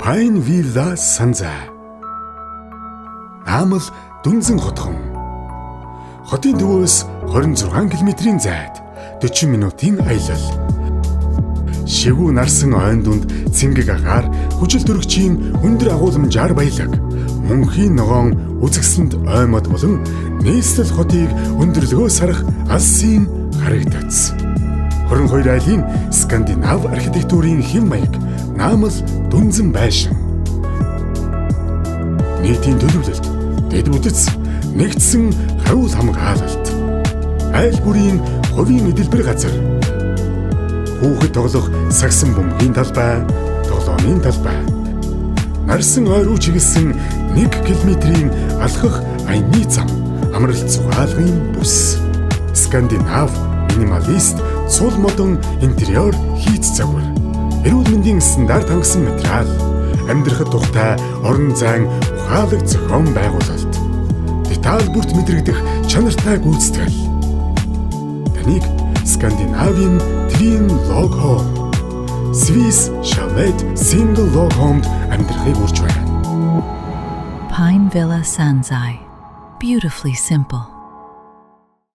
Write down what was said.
Pine Villa Sanzai. Наамал Дүнзэн хотхон. Хотын төвөөс 26 км-ийн зайд 40 минутын аялал. Шивүү нарсан ойн дунд цэнгэг агаар хүчил төрөгчийн өндөр агуулмжаар баялаг. Мөнхийн ногоон үзэгсэнд оймод болон нийслэл хотыг өндөрлөгөөс харах алсын харагдц. 22 айлын скандинав архитектурын хэм маяг наамал Дүнзэн байшин. Нийтийн төлөвлөлт, дэд бүтэц, нэгдсэн хариул хамгаалалт. Айл бүрийн хувийн эдэлбэр газар. Хүүхэд тоглох сагсан бөмбөгийн талбай, тоглоомын талбай. Нарсан ойр руу чиглэсэн 1 км-ийн алхах аяны зам, амралт зугаалгын бүс. Скандинав, минималист, цул модон интерьер хийц загвар. Эрүүл мэндийн стандарт хангасан материал, амьдрахад тухтай орон зайн ухаалаг зохион байгуулалт. Деталь бүрт мэдрэгдэх чанартай гүйцэтгэл. Таныг Скандинавийн Twin Log Home, Swiss Chalet Single Log Home амьдрахыг урьж байна. Pine Villa Sanzai. Beautifully simple.